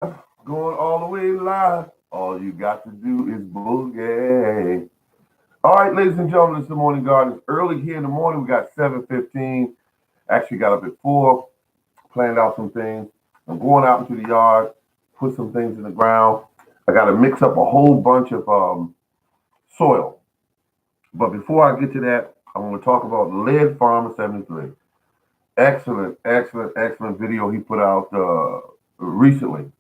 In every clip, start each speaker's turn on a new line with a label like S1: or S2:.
S1: Going all the way live. All you got to do is boogie. All right, ladies and gentlemen, it's the Morning Garden. It's early here in the morning. We got 7:15. Actually got up at 4, planned out some things. I'm going out into the yard, put some things in the ground. I got to mix up a whole bunch of soil. But before I get to that, I'm going to talk about Lead Farmer 73. Excellent video he put out recently.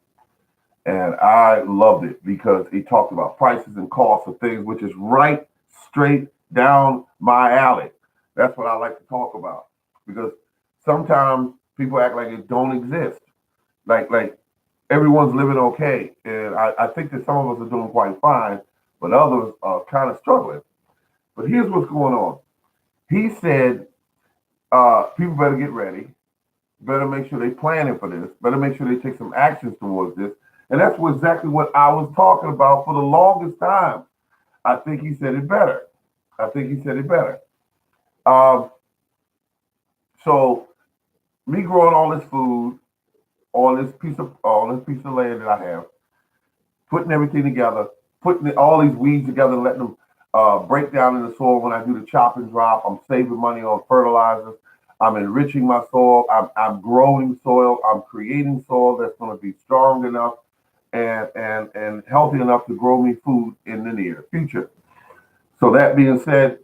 S1: And I loved it because he talked about prices and costs of things, which is right straight down my alley. That's what I like to talk about because sometimes people act like it don't exist, like everyone's living okay, and I think that some of us are doing quite fine, but others are kind of struggling. But here's what's going on. He said people better get ready, better make sure they're planning for this, better make sure they take some actions towards this. And that's exactly what I was talking about for the longest time. I think he said it better. I think he said it better. Um, so me growing all this food, all this piece of land that I have, putting everything together, putting all these weeds together, letting them break down in the soil when I do the chop and drop. I'm saving money on fertilizers. I'm enriching my soil. I'm growing soil. I'm creating soil that's going to be strong enough and healthy enough to grow me food in the near future. So that being said,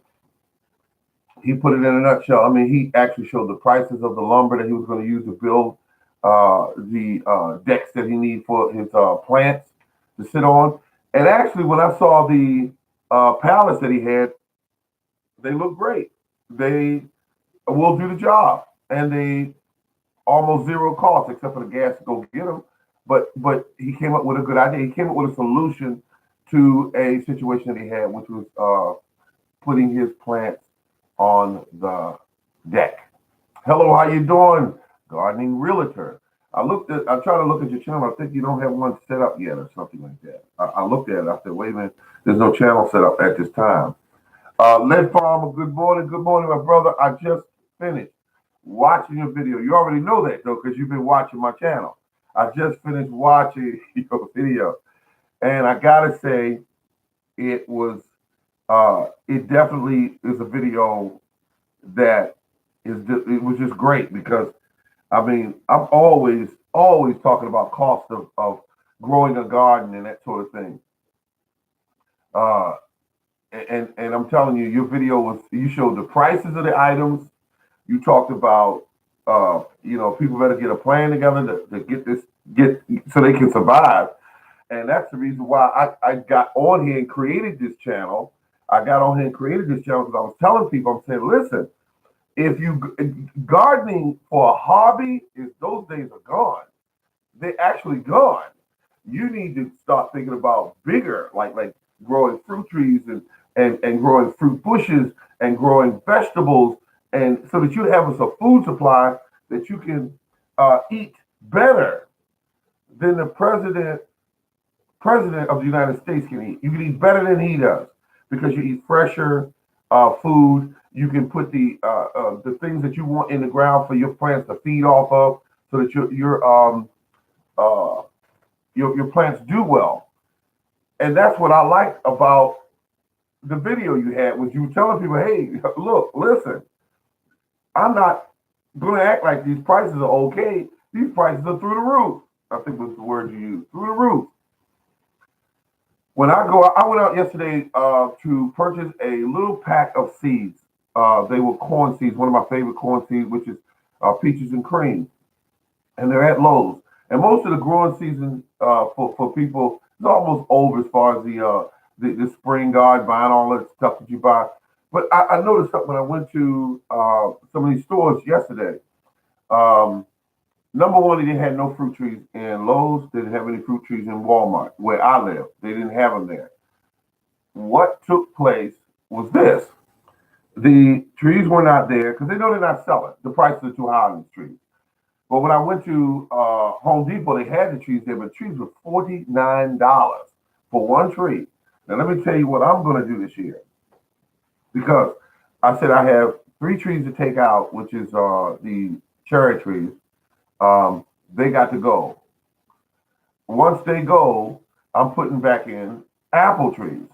S1: he put it in a nutshell. I mean, he actually showed the prices of the lumber that he was going to use to build the decks that he needs for his plants to sit on. And actually, when I saw the pallets that he had, they look great. They will do the job, and they almost zero cost except for the gas to go get them. But he came up with a good idea. He came up with a solution to a situation that he had, which was putting his plants on the deck. Hello, how you doing, gardening realtor? I tried to look at your channel. I think you don't have one set up yet, or something like that. I looked at it. I said, wait a minute, there's no channel set up at this time. Lead Farmer, good morning, my brother. I just finished watching your video. You already know that though, because you've been watching my channel. I just finished watching your video, and I gotta say, it was it definitely is a video that it was just great because I mean I'm always talking about cost of growing a garden and that sort of thing. Uh, and I'm telling you, your video was you showed the prices of the items. You talked about people better get a plan together to get so they can survive. And that's the reason why I got on here and created this channel. I got on here and created this channel because I was telling people, I'm saying, listen, if you gardening for a hobby, is those days are gone. They're actually gone. You need to start thinking about bigger, like growing fruit trees and growing fruit bushes and growing vegetables, and so that you have us a food supply that you can eat better than the president of the United States can eat. You can eat better than he does because you eat fresher food. You can put the things that you want in the ground for your plants to feed off of, so that uh, your plants do well. And that's what I like about the video you had, was you were telling people, hey, look, listen, I'm not going to act like these prices are okay. These prices are through the roof. I think was the word you used, through the roof. I went out yesterday to purchase a little pack of seeds. They were corn seeds, one of my favorite corn seeds, which is peaches and cream, and they're at Lowe's. And most of the growing season for people is almost over as far as the spring guard, buying all that stuff that you buy. But I noticed that when I went to some of these stores yesterday. Um, Number one, they had no fruit trees in Lowe's. They didn't have any fruit trees in Walmart, where I live. They didn't have them there. What took place was this. The trees were not there because they know they're not selling. The prices are too high on these trees. But when I went to Home Depot, they had the trees there, but trees were $49 for one tree. Now, let me tell you what I'm going to do this year, because I said I have three trees to take out, which is the cherry trees. They got to go. once they go, I'm putting back in apple trees.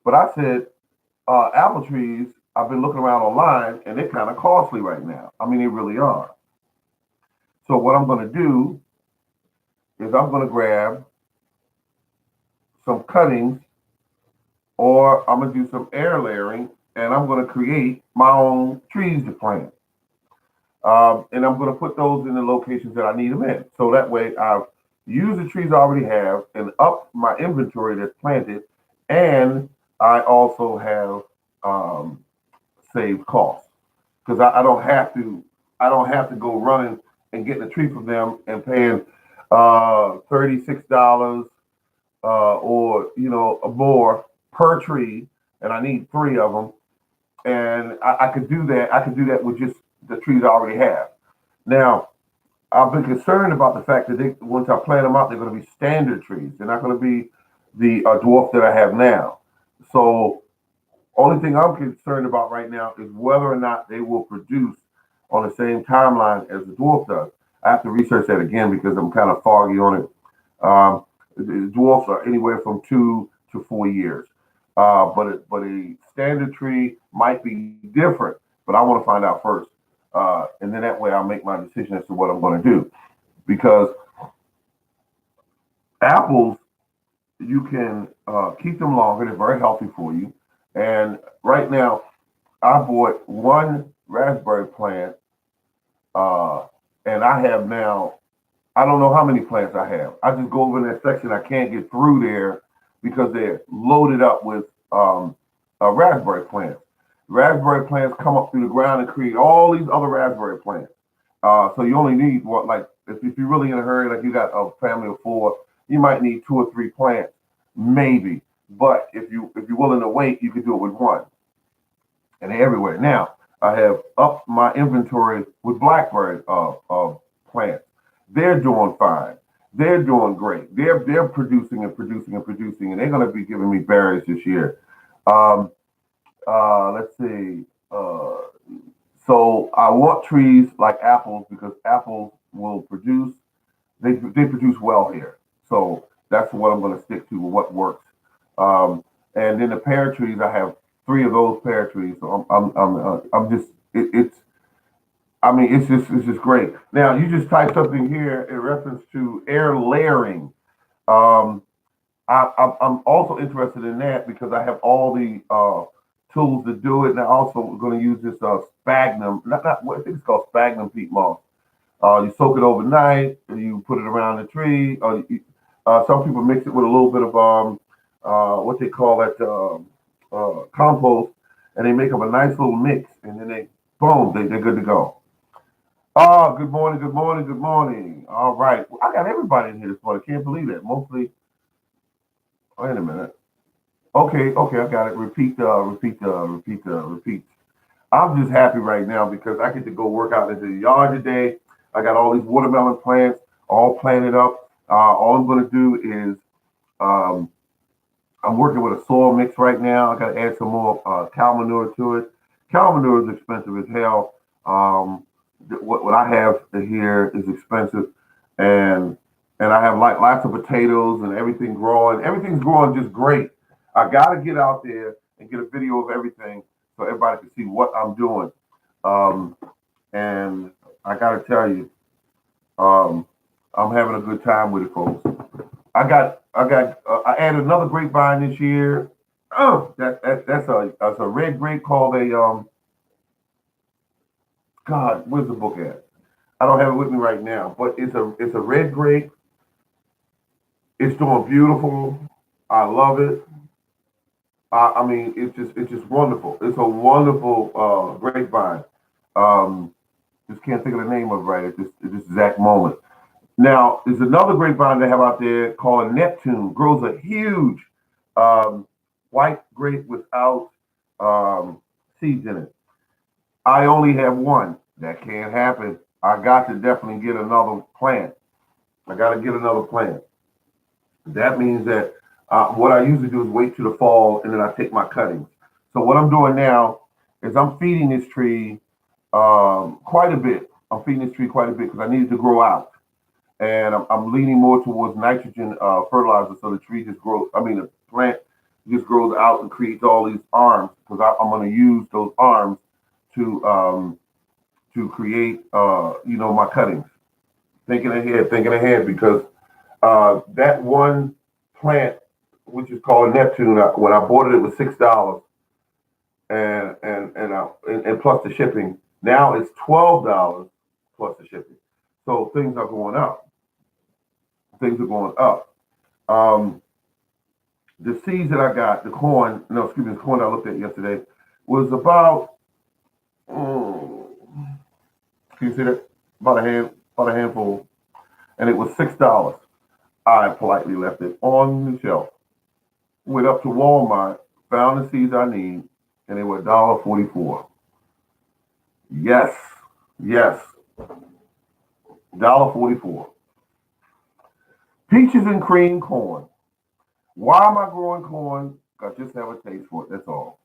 S1: But I said, apple trees, I've been looking around online and they're kind of costly right now. I mean, they really are. So what I'm going to do is I'm going to grab some cuttings or I'm going to do some air layering and I'm going to create my own trees to plant. And I'm going to put those in the locations that I need them in. So that way I've used the trees I already have and up my inventory that's planted. And I also have saved costs because I don't have to go running and getting a tree from them and paying $36 or more per tree, and I need three of them, and I could do that. I could do that with just the trees I already have. Now, I've been concerned about the fact that once I plant them out, they're going to be standard trees. They're not going to be the dwarf that I have now. So, only thing I'm concerned about right now is whether or not they will produce on the same timeline as the dwarf does. I have to research that again because I'm kind of foggy on it. The dwarfs are anywhere from 2 to 4 years, but a standard tree might be different. But I want to find out first, and then that way I'll make my decision as to what I'm going to do. Because apples, you can keep them longer; they're very healthy for you. And right now, I bought one raspberry plant, uh, and I have now I don't know how many plants I have. I just go over in that section. I can't get through there because they're loaded up with raspberry plants. Raspberry plants come up through the ground and create all these other raspberry plants. So you only need what, like, if you're really in a hurry, like you got a family of four, you might need two or three plants, maybe. But if you're willing to wait, you can do it with one, and they're everywhere. Now I have upped my inventory with blackberry plants. They're doing fine. They're doing great. They're producing and producing and producing, and they're going to be giving me berries this year. Um, let's see. So I want trees like apples because apples will produce. They produce well here. So that's what I'm going to stick to. What works. And then the pear trees, I have three of those pear trees. So I'm just it's I mean, it's just great. Now, you just typed something here in reference to air layering. Um, I'm also interested in that because I have all the tools to do it, and I also going to use this sphagnum. Not what I think it's called sphagnum peat moss. You soak it overnight, and you put it around the tree. Some people mix it with a little bit of what they call that compost, and they make up a nice little mix, and then they boom, they're good to go. Oh, good morning, good morning, good morning. All right. Well, I got everybody in here this morning. Can't believe it. Mostly, wait a minute. Okay, I got it. Repeat. I'm just happy right now because I get to go work out into the yard today. I got all these watermelon plants all planted up. All I'm going to do is um, I'm working with a soil mix right now. I got to add some more cow manure to it. Cow manure is expensive as hell. What I have here is expensive, and I have like lots of potatoes and everything growing. Everything's growing just great. I got to get out there and get a video of everything so everybody can see what I'm doing. Um, and I got to tell you, um, I'm having a good time with it, folks. I added another grapevine this year. Oh, that's a red grape called a God. Where's the book at? I don't have it with me right now, but it's a red grape. It's doing beautiful. I love it. I mean, it's just wonderful. It's a wonderful grapevine. Um, just can't think of the name of it right at this exact moment. Now, there's another grapevine they have out there called Neptune. Grows a huge um, white grape without seeds in it. I only have one. That can't happen. I got to definitely get another plant. I got to get another plant. That means that what I usually do is wait to the fall and then I take my cuttings. So what I'm doing now is I'm feeding this tree quite a bit. I'm feeding this tree quite a bit because I need it to grow out. and I'm leaning more towards nitrogen fertilizer, so the tree just grows. I mean, the plant just grows out and creates all these arms because I'm going to use those arms to create my cuttings. Thinking ahead because that one plant, which is called Neptune, when I bought it, it was $6 and plus the shipping. Now it's $12 plus the shipping. So things are going up. Things are going up. Um, the seeds that I got, the corn, no, excuse me, the corn I looked at yesterday was about, mm, can you see that? About a handful, and it was $6. I politely left it on the shelf. Went up to Walmart, found the seeds I need, and they were $1.44. Yes, yes, $1.44. Peaches and cream corn. Why am I growing corn? I just have a taste for it. That's all,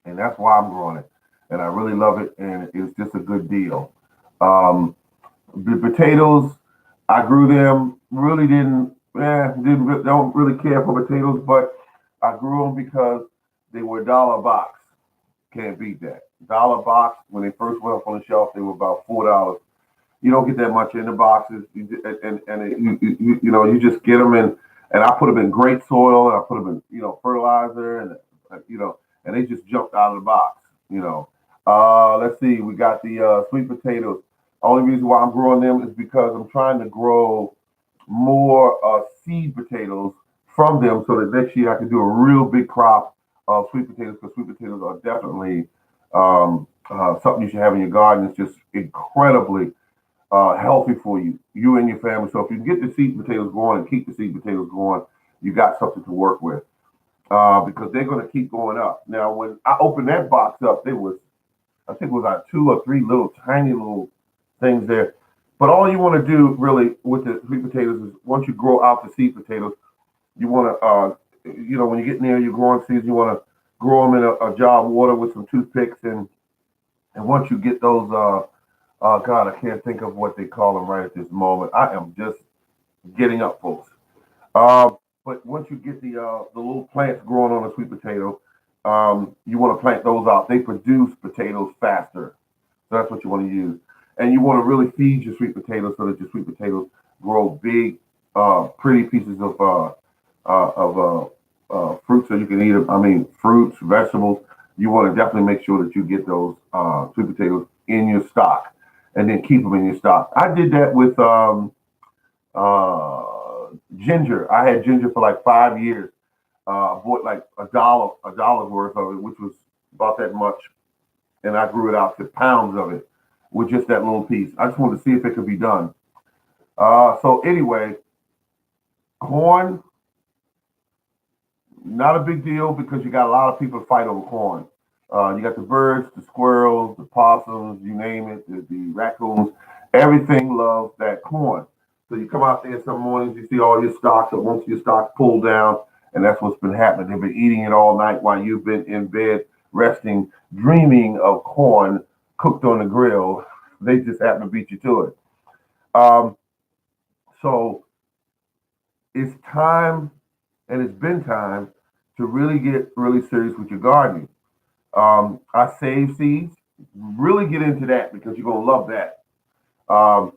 S1: and that's why I'm growing it. And I really love it, and it's just a good deal. Um, the potatoes, I grew them. Really don't really care for potatoes, but I grew them because they were $1 a box. Can't beat that. $1 box. When they first went up on the shelf, they were about $4. You don't get that much in the boxes, you just get them in. And I put them in great soil, and I put them in fertilizer, and and they just jumped out of the box. Let's see, we got the sweet potatoes. Only reason why I'm growing them is because I'm trying to grow more seed potatoes from them, so that next year I can do a real big crop of sweet potatoes. Because sweet potatoes are definitely something you should have in your garden. It's just incredibly healthy for you and your family. So if you can get the seed potatoes going and keep the seed potatoes going, you got something to work with because they're going to keep going up. Now, when I opened that box up, there was, I think it was like two or three little tiny little things there. But all you want to do really with the sweet potatoes is once you grow out the seed potatoes, you want to, when you get near your growing season, you want to grow them in a jar of water with some toothpicks. And once you get those, God, I can't think of what they call them right at this moment. I am just getting up, folks. Uh, but once you get the little plants growing on a sweet potato, you want to plant those out. They produce potatoes faster. So that's what you want to use. And you want to really feed your sweet potatoes so that your sweet potatoes grow big, pretty pieces of fruit so you can eat them. I mean, fruits, vegetables. You want to definitely make sure that you get those sweet potatoes in your stock and then keep them in your stock. I did that with ginger. I had ginger for like 5 years. I bought like a dollar's worth of it, which was about that much, and I grew it out to pounds of it with just that little piece. I just wanted to see if it could be done. So anyway, corn, not a big deal because you got a lot of people fight over corn. You got the birds, the squirrels, the possums, you name it, the raccoons. Everything loves that corn. So you come out there some mornings, you see all your stocks, or most of your stocks pulled down, and that's what's been happening. They've been eating it all night while you've been in bed, resting, dreaming of corn cooked on the grill. They just happen to beat you to it. Um, so it's time, and it's been time to really get really serious with your gardening. I save seeds. Really get into that because you're gonna love that. Um,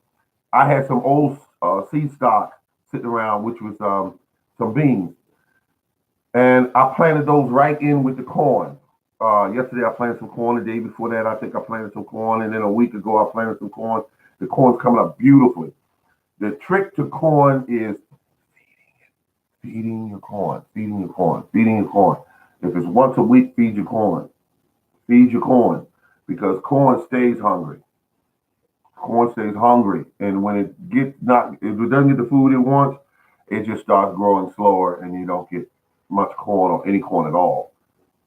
S1: I had some old seed stock sitting around, which was some beans, and I planted those right in with the corn. Yesterday I planted some corn. The day before that, I think I planted some corn, and then a week ago I planted some corn. The corn's coming up beautifully. The trick to corn is feeding your corn, feeding your corn, feeding your corn. If it's once a week, feed your corn. Feed your corn because corn stays hungry. Corn stays hungry, and when it gets not, if it doesn't get the food it wants, it just starts growing slower, and you don't get much corn or any corn at all.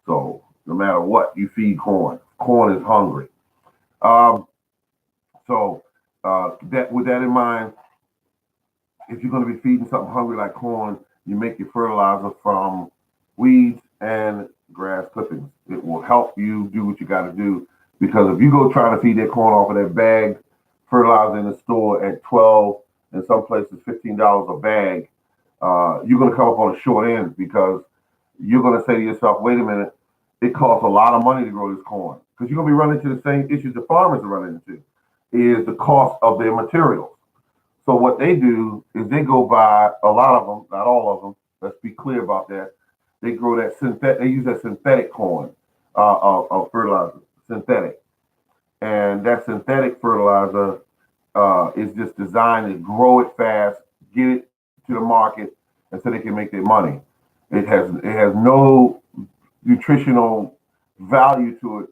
S1: So no matter what, you feed corn. Corn is hungry. Um, so that with that in mind, if you're going to be feeding something hungry like corn, you make your fertilizer from weeds and grass clippings. It will help you do what you got to do because if you go trying to feed that corn off of that bag fertilizer in the store at 12 in some places $15 a bag, you're going to come up on a short end because you're going to say to yourself, wait a minute, it costs a lot of money to grow this corn. Because you're going to be running into the same issues the farmers are running into, is the cost of their materials. So what they do is they go buy a lot of them, not all of them. Let's be clear about that. They grow that synthetic. They use that synthetic corn fertilizer, synthetic, and that synthetic fertilizer is just designed to grow it fast, get it to the market, and so they can make their money. It has no nutritional value to it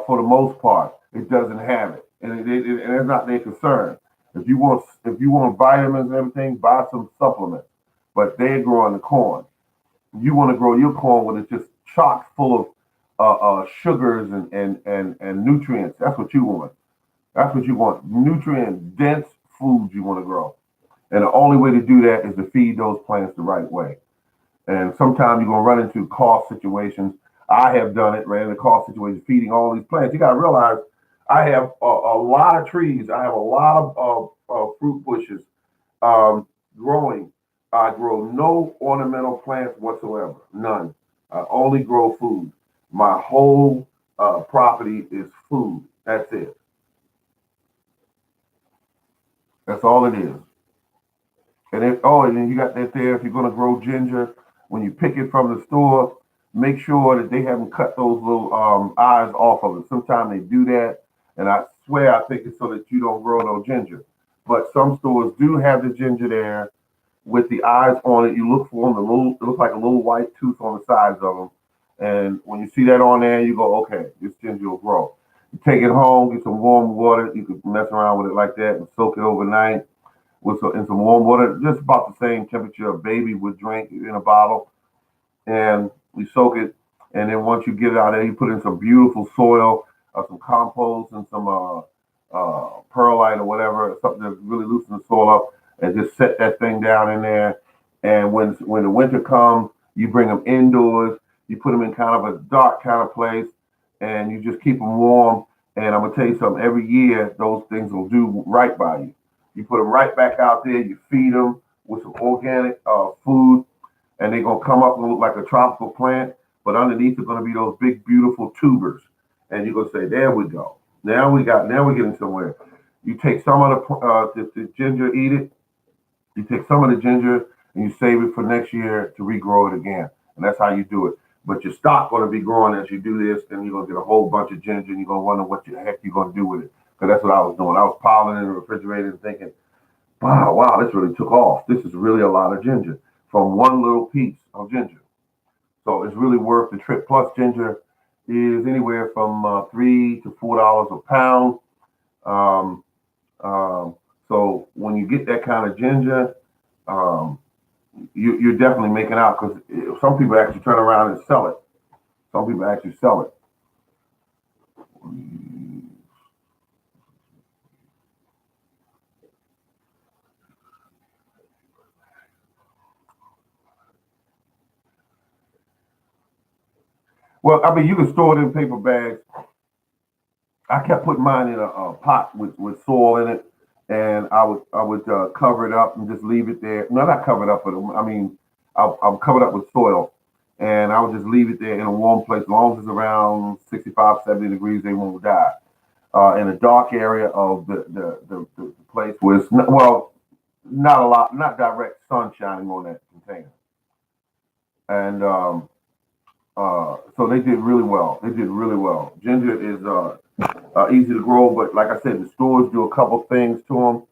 S1: for the most part. It doesn't have it, and and it's not their concern. If you want vitamins and everything, buy some supplements. But they're growing the corn. You want to grow your corn when it's just chock full of sugars and nutrients. That's what you want. That's what you want. Nutrient dense foods you want to grow. And the only way to do that is to feed those plants the right way. And sometimes you're going to run into cost situations. I have done it, ran into cost situations feeding all these plants. You got to realize I have a lot of trees. I have a lot of fruit bushes growing. I grow no ornamental plants whatsoever, none. I only grow food. My whole property is food. That's it. That's all it is. And then you got that there. If you're going to grow ginger, when you pick it from the store, make sure that they haven't cut those little eyes off of it. Sometimes they do that, and I swear I think it's so that you don't grow no ginger. But some stores do have the ginger there with the eyes on it. You look for them. It looks like a little white tooth on the sides of them. And when you see that on there, you go, okay, this ginger will grow. You take it home, get some warm water. You can mess around with it like that and soak it overnight in some warm water, just about the same temperature a baby would drink in a bottle. And we soak it. And then once you get it out there, you put in some beautiful soil, some compost, and some perlite or whatever, something that really loosens the soil up, and just set that thing down in there. And when the winter comes, you bring them indoors. You put them in kind of a dark kind of place, and you just keep them warm. And I'm gonna tell you something. Every year, those things will do right by you. You put them right back out there. You feed them with some organic food, and they're gonna come up and look like a tropical plant. But underneath are gonna be those big, beautiful tubers. And you're gonna say, "There we go. Now we're getting somewhere." You take some of the ginger, eat it. You take some of the ginger and you save it for next year to regrow it again. And that's how you do it. But your stock going to be growing as you do this, and you're going to get a whole bunch of ginger, and you're going to wonder what the heck you're going to do with it. Because that's what I was doing. I was piling in the refrigerator and thinking, wow, this really took off. This is really a lot of ginger from one little piece of ginger. So it's really worth the trip. Plus, ginger is anywhere from $3 to $4 a pound. Um, so when you get that kind of ginger, um, you're definitely making out because some people actually turn around and sell it. Some people actually sell it. Well, I mean, you can store it in paper bags. I kept putting mine in a pot with soil in it, and I would cover it up and just leave it there. No, not cover it up, but I mean, I'll cover it up with soil, and I would just leave it there in a warm place. As long as it's around 65, 70 degrees, they won't die. In a dark area of the place where it's not, well, not a lot, not direct sun shining on that container, and so they did really well. They did really well. Ginger is easy to grow, but like I said, the stores do a couple things to them.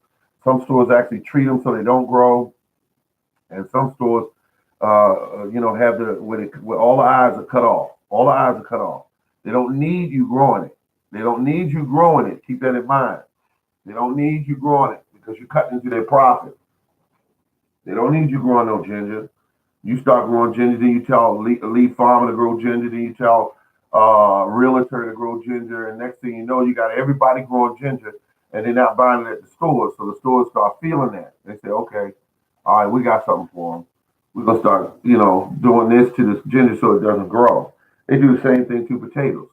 S1: Some stores actually treat them so they don't grow, and some stores, have where all the eyes are cut off. All the eyes are cut off. They don't need you growing it. They don't need you growing it. Keep that in mind. They don't need you growing it because you're cutting into their profit. They don't need you growing no ginger. You start growing ginger, then you tell a lead farmer to grow ginger, then you tell a realtor to grow ginger, and next thing you know, you got everybody growing ginger, and they're not buying it at the stores. So the stores start feeling that. They say, okay, all right, we got something for them. We're gonna start, doing this to this ginger so it doesn't grow. They do the same thing to potatoes.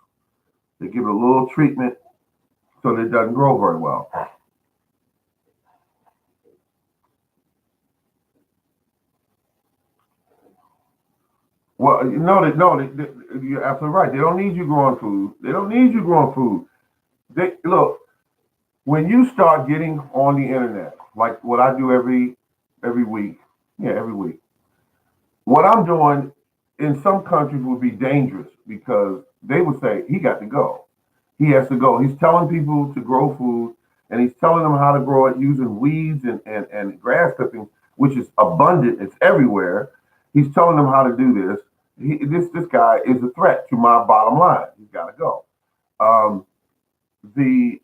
S1: They give it a little treatment so that it doesn't grow very well. Well, you're absolutely right. They don't need you growing food. They don't need you growing food. They look when you start getting on the internet, like what I do every week. Yeah, every week. What I'm doing in some countries would be dangerous because they would say he got to go. He has to go. He's telling people to grow food and he's telling them how to grow it using weeds and grass clippings, which is abundant. It's everywhere. He's telling them how to do this. This guy is a threat to my bottom line. He's got to go. Um, the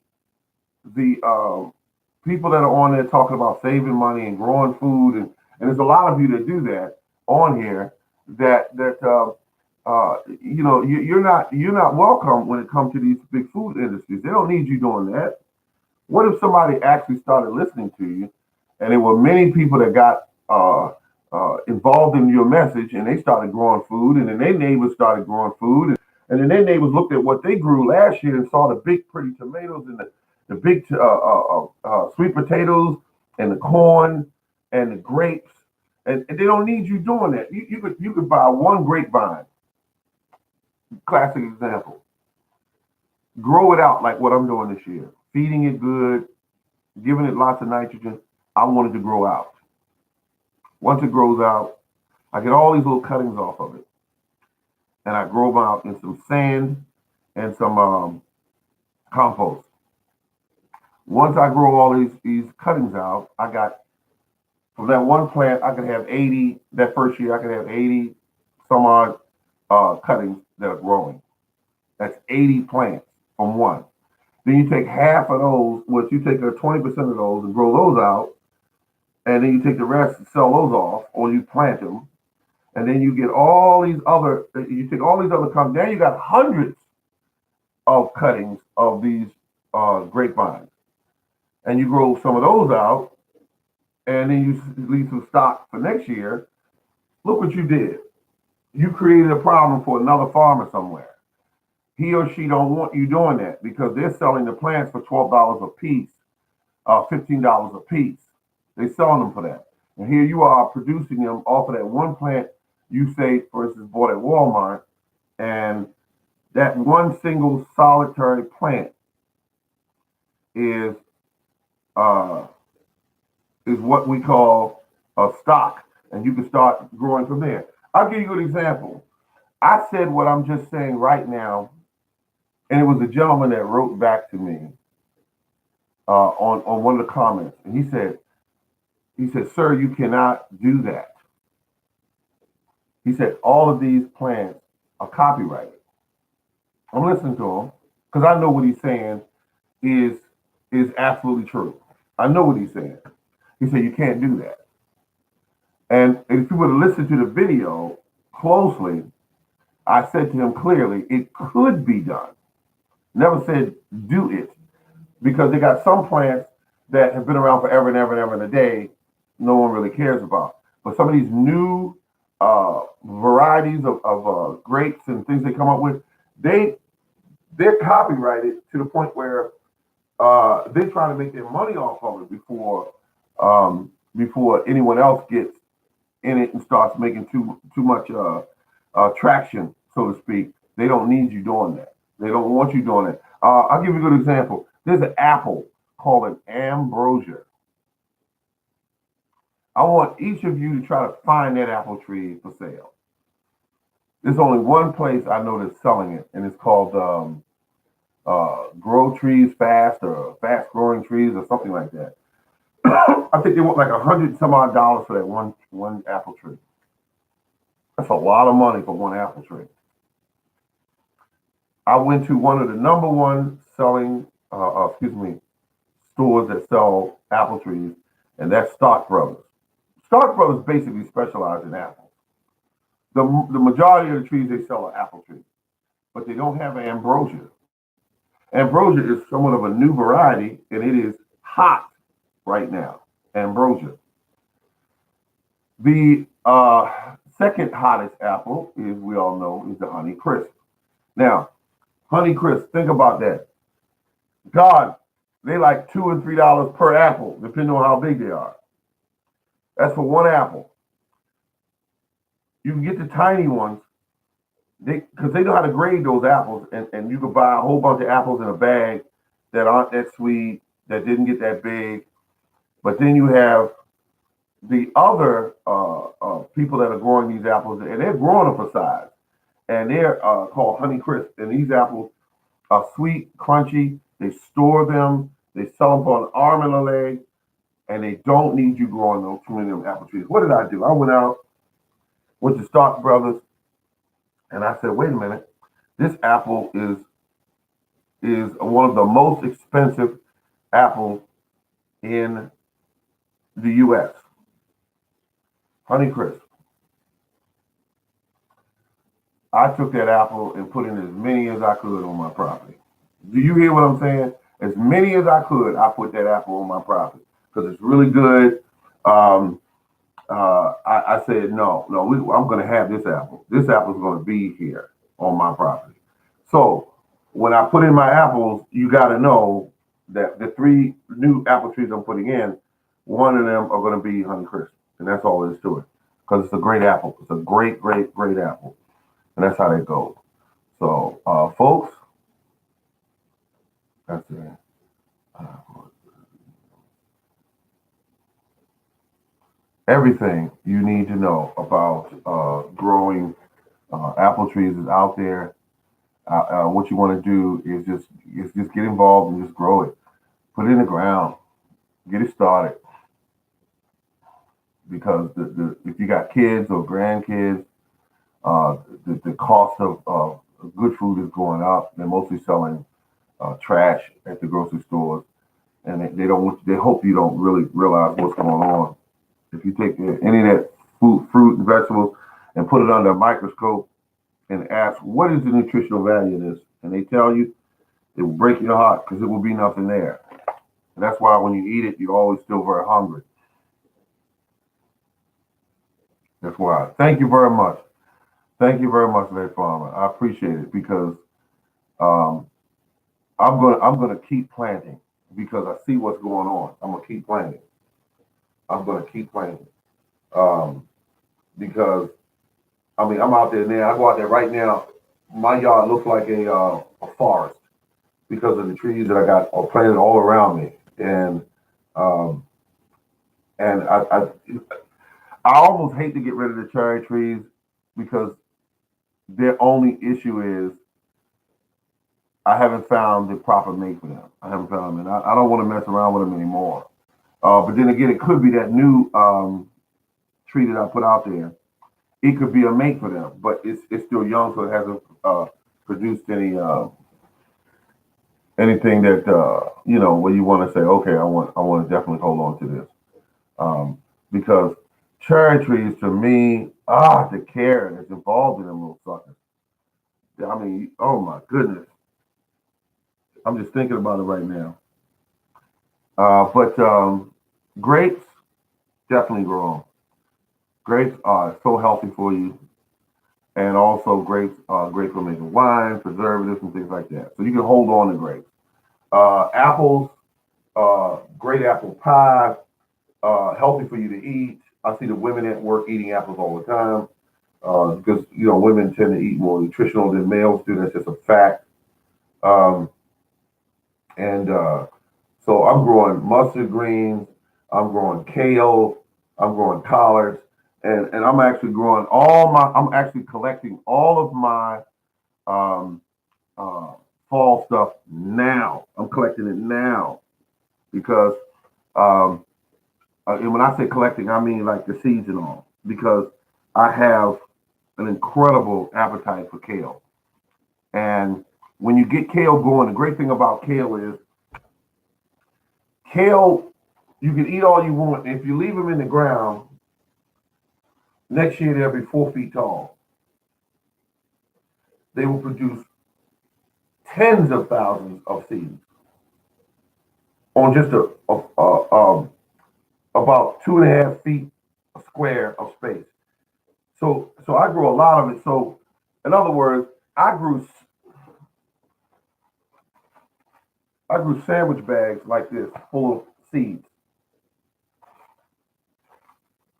S1: the people that are on there talking about saving money and growing food, and there's a lot of you that do that on here. You're not welcome when it comes to these big food industries. They don't need you doing that. What if somebody actually started listening to you, and there were many people that got involved in your message, and they started growing food, and then their neighbors started growing food, and then their neighbors looked at what they grew last year and saw the big pretty tomatoes and the big sweet potatoes and the corn and the grapes, and they don't need you doing that. You could buy one grapevine, classic example, grow it out like what I'm doing this year, feeding it good, giving it lots of nitrogen. I want it to grow out. Once it grows out, I get all these little cuttings off of it, and I grow them out in some sand and some compost. Once I grow all these cuttings out, I got from that one plant I could have 80. That first year I could have 80 some odd cuttings that are growing. That's 80 plants from one. Then you take half of those, which you take 20% of those and grow those out, and then you take the rest and sell those off, or you plant them, and then you get all these other. You take all these other cuttings. Now you got hundreds of cuttings of these grapevines, and you grow some of those out, and then you leave some stock for next year. Look what you did. You created a problem for another farmer somewhere. He or she don't want you doing that because they're selling the plants for $12 a piece, $15 a piece. They're selling them for that. And here you are producing them off of that one plant you say, for instance, bought at Walmart, and that one single solitary plant is uh, is what we call a stock, and you can start growing from there. I'll give you an example. I said what I'm just saying right now, and it was a gentleman that wrote back to me on one of the comments, and he said, "Sir, you cannot do that." He said, "All of these plants are copyrighted." I'm listening to him because I know what he's saying is is absolutely true. I know what he's saying. He said, "You can't do that." And if you were to listen to the video closely, I said to him clearly, it could be done. Never said do it because they got some plants that have been around forever and ever and ever and a day, no one really cares about. But some of these new varieties of grapes and things they come up with, they're copyrighted to the point where they're trying to make their money off of it before anyone else gets in it and starts making too much traction, so to speak. They don't need you doing that. They don't want you doing it. I'll give you a good example. There's an apple called an ambrosia. I want each of you to try to find that apple tree for sale. There's only one place I know that's selling it, and it's called Grow Trees Fast or Fast Growing Trees or something like that. I think they want like $100 some odd for that one apple tree. That's a lot of money for one apple tree. I went to one of the number one selling, stores that sell apple trees, and that's Stock Brothers. Stock Brothers basically specialize in apples. The majority of the trees they sell are apple trees, but they don't have ambrosia. Ambrosia is somewhat of a new variety, and it is hot right now. Ambrosia. The second hottest apple, as we all know, is the Honey Crisp. Now, Honey Crisp, think about that. God, they like $2 and $3 per apple, depending on how big they are. That's for one apple. You can get the tiny ones because they know how to grade those apples, and you could buy a whole bunch of apples in a bag that aren't that sweet, that didn't get that big. But then you have the other people that are growing these apples, and they're growing them for size, and they're called Honey Crisp. And these apples are sweet, crunchy. They store them. They sell them for an arm and a leg, and they don't need you growing those too many of them apple trees. What did I do? I went out, went to Stark Brothers, and I said, wait a minute, this apple is one of the most expensive apples in the U.S. Honey Crisp. I took that apple and put in as many as I could on my property. Do you hear what I'm saying? As many as I could, I put that apple on my property because it's really good. Um, I said, I'm going to have this apple. This apple's going to be here on my property. So when I put in my apples, you got to know that the three new apple trees I'm putting in, one of them are going to be Honey Crisp. And that's all there is to it because it's a great apple. It's a great, great, great apple. And that's how that goes. So, folks, that's it. Uh, Everything you need to know about growing apple trees is out there. What you want to do is just get involved and just grow it. Put it in the ground. Get it started. Because if you got kids or grandkids, the cost of good food is going up. They're mostly selling trash at the grocery stores, and they hope you don't really realize what's going on. If you take any of that fruit and vegetables and put it under a microscope and ask what is the nutritional value of this, and they tell you, it will break your heart because it will be nothing there. And that's why when you eat it, you're always still very hungry. That's why. Thank you very much. Thank you very much, Lady Farmer. I appreciate it because um, I'm gonna keep planting because I see what's going on. I'm gonna keep planting. I'm gonna keep planting um, because I mean I'm out there now. I go out there right now. My yard looks like a forest because of the trees that I got are planted all around me, um, and I almost hate to get rid of the cherry trees because their only issue is I haven't found the proper mate for them. I haven't found them, and I don't want to mess around with them anymore. But then again, it could be that new tree that I put out there. It could be a mate for them, but it's still young, so it hasn't produced anything that where you want to say, okay, I want to definitely hold on to this because cherry trees to me, the care that's involved in them little suckers. I mean, oh my goodness, I'm just thinking about it right now. But grapes definitely grow on. Grapes are so healthy for you, and also grapes are great for making wine, preservatives, and things like that. So you can hold on to grapes. Apples, great apple pie, healthy for you to eat. I see the women at work eating apples all the time because women tend to eat more nutritional than males do. That's just a fact. Um, and So I'm growing mustard greens, I'm growing kale, I'm growing collards, and I'm actually collecting all of my um, uh, fall stuff now. I'm collecting it now because, um, and when I say collecting, I mean like the seeds and all, because I have an incredible appetite for kale. And when you get kale going, the great thing about kale is kale, you can eat all you want. If you leave them in the ground, next year they'll be 4 feet tall. They will produce tens of thousands of seeds on just about 2.5 feet square of space. So I grew a lot of it. So in other words, I grew sandwich bags like this, seeds,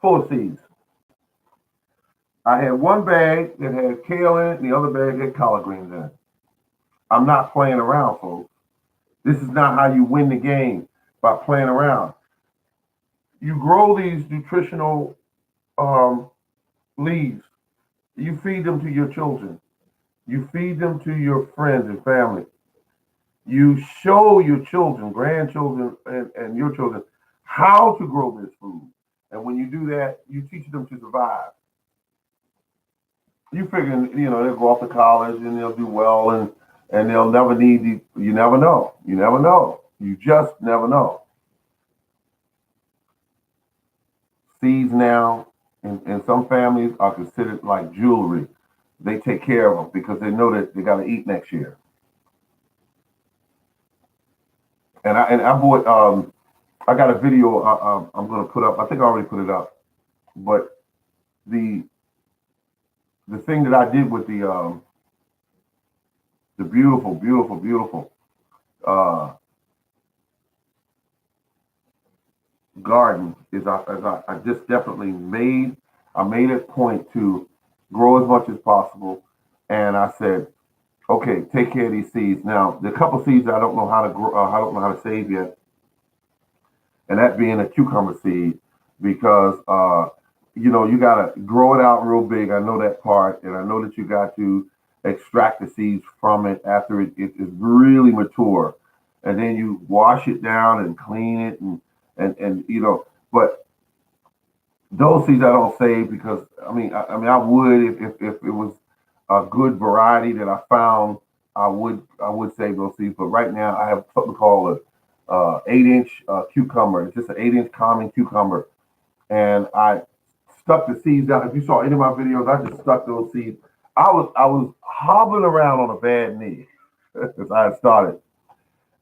S1: full of seeds. I had one bag that had kale in it, and the other bag had collard greens in it. I'm not playing around, folks. This is not how you win the game by playing around. You grow these nutritional um, leaves. You feed them to your children. You feed them to your friends and family. You show your children, grandchildren, and your children how to grow this food. And when you do that, you teach them to survive. You figure, they'll go off to college and they'll do well and they'll never need you never know. You never know. You just never know. Seeds now in some families are considered like jewelry. They take care of them because they know that they got to eat next year. And I bought I got a video I'm going to put up. I think I already put it up, but the thing that I did with the beautiful, beautiful, beautiful uh, garden is I just definitely made a point to grow as much as possible, and I said, okay, take care of these seeds. Now, the couple seeds I don't know how to grow, I don't know how to save yet, and that being a cucumber seed, because you gotta grow it out real big. I know that part, and I know that you got to extract the seeds from it after it is really mature, and then you wash it down and clean it and. But those seeds I don't save because I would if it was a good variety that I found, I would save those seeds. But right now I have something called a 8-inch cucumber. It's just an 8-inch common cucumber, and I stuck the seeds down. If you saw any of my videos, I just stuck those seeds. I was hobbling around on a bad knee as I had started,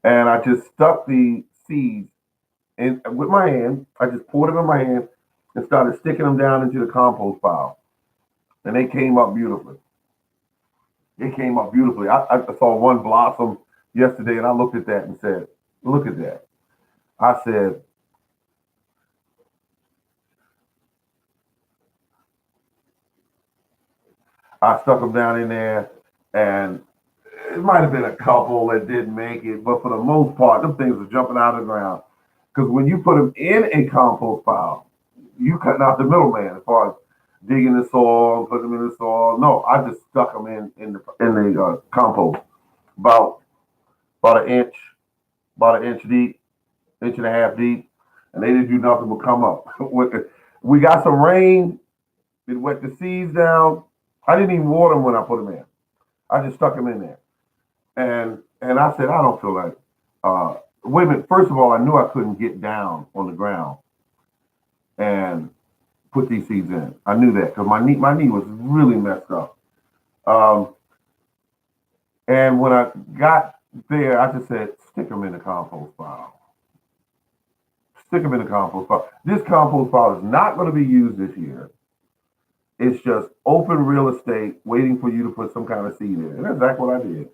S1: and I just stuck the seeds in with my hand. I just poured them in my hand and started sticking them down into the compost pile, and they came up beautifully. It came up beautifully. I saw one blossom yesterday, and I looked at that and said, "Look at that." I said, I stuck them down in there, and it might have been a couple that didn't make it, but for the most part, them things are jumping out of the ground. Because when you put them in a compost pile, you cutting out the middleman as far as digging the soil, putting them in the soil. No, I just stuck them in the compost about about an inch, about an inch deep, inch and a half deep, and they didn't do nothing but come up. We got some rain. It wet the seeds down. I didn't even water them when I put them in. I just stuck them in there, and I said I don't feel like. Wait a minute. First of all, I knew I couldn't get down on the ground and put these seeds in. I knew that because my knee was really messed up. Um, and when I got there, I just said, stick them in the compost pile. Stick them in the compost pile. This compost pile is not going to be used this year. It's just open real estate waiting for you to put some kind of seed in. And that's exactly what I did.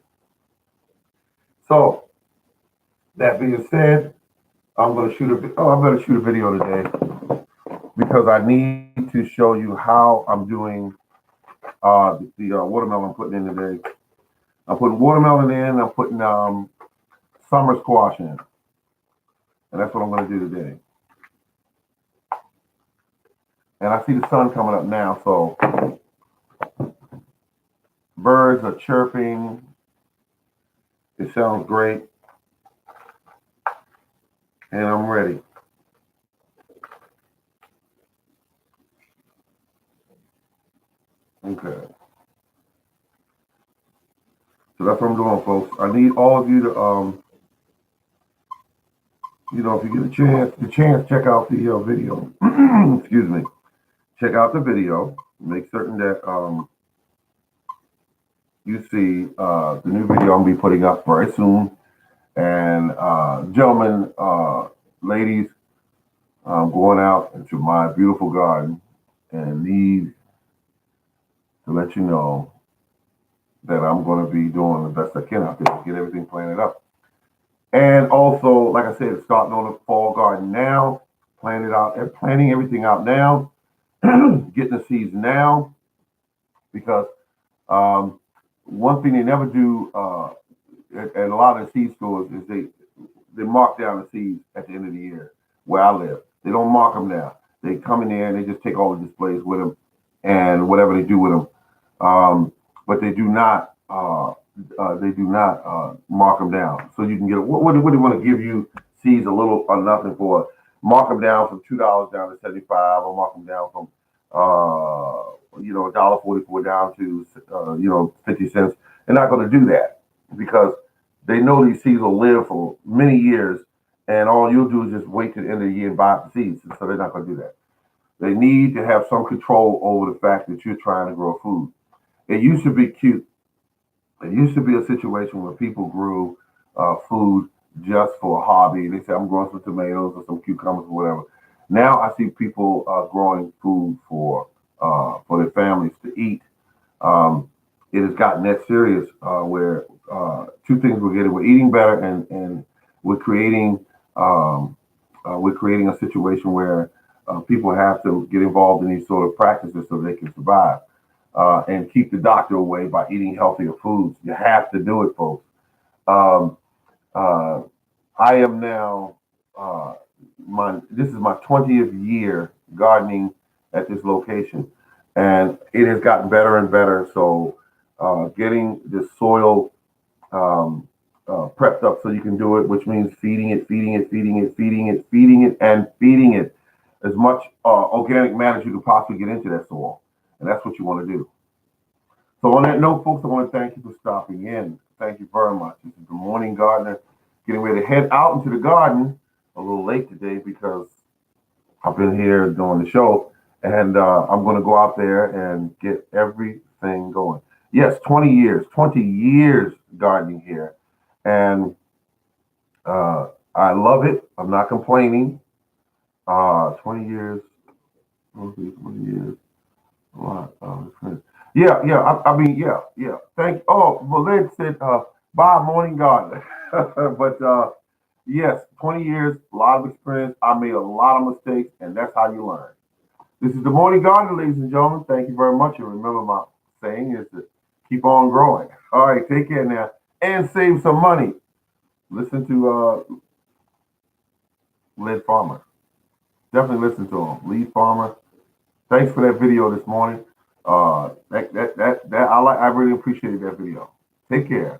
S1: So that being said, I'm going to I better shoot a video today because I need to show you how I'm doing the watermelon I'm putting in today. I'm putting watermelon in. I'm putting summer squash in, and that's what I'm going to do today. And I see the sun coming up now, so birds are chirping. It sounds great, and I'm ready. Okay. So that's what I'm doing, folks. I need all of you to, if you get a chance, check out the video. Excuse me. Check out the video. Make certain that you see the new video I'm gonna be putting up very soon. And gentlemen, ladies, I'm going out into my beautiful garden and need to let you know that I'm going to be doing the best I can out there to get everything planted up. And also, like I said, starting on the fall garden now, planting everything out now, getting the seeds now, because one thing they never do at a lot of the seed stores is they mark down the seeds at the end of the year where I live. They don't mark them down. They come in there and they just take all the displays with them and whatever they do with them. But they do not mark them down. So you can get what do they want to give you seeds a little or nothing for? Mark them down from $2 down to 75, or mark them down from $1.44 down to 50 cents. They're not going to do that because they know these seeds will live for many years, and all you'll do is just wait to the end of the year and buy the seeds. So they're not going to do that. They need to have some control over the fact that you're trying to grow food. It used to be cute. It used to be a situation where people grew food just for a hobby. They say, I'm growing some tomatoes or some cucumbers or whatever. Now I see people growing food for their families to eat. It has gotten that serious where two things we're getting: we're eating better, and we're creating a situation where people have to get involved in these sort of practices so they can survive and keep the doctor away by eating healthier foods. You have to do it, folks. Um, I am now this is my 20th year gardening at this location, and it has gotten better and better. So getting the soil prepped up so you can do it, which means feeding it, and feeding it as much organic matter as you can possibly get into that soil, and that's what you want to do. So on that note, folks, I want to thank you for stopping in. Thank you very much. This is the Morning Gardener, getting ready to head out into the garden. A little late today because I've been here doing the show, and I'm going to go out there and get everything going. Yes, 20 years gardening here, and I love it. I'm not complaining. 20 years, 20 years. A lot. I mean, yeah. Thank. Oh, well, they said, "Bye, Morning Gardener." But yes, 20 years, a lot of experience. I made a lot of mistakes, and that's how you learn. This is the Morning Gardener, ladies and gentlemen. Thank you very much. And remember, my saying is to keep on growing. All right, take care now, and save some money. Listen to Lead Farmer. Definitely listen to him, Lead Farmer. Thanks for that video this morning. I really appreciated that video. Take care.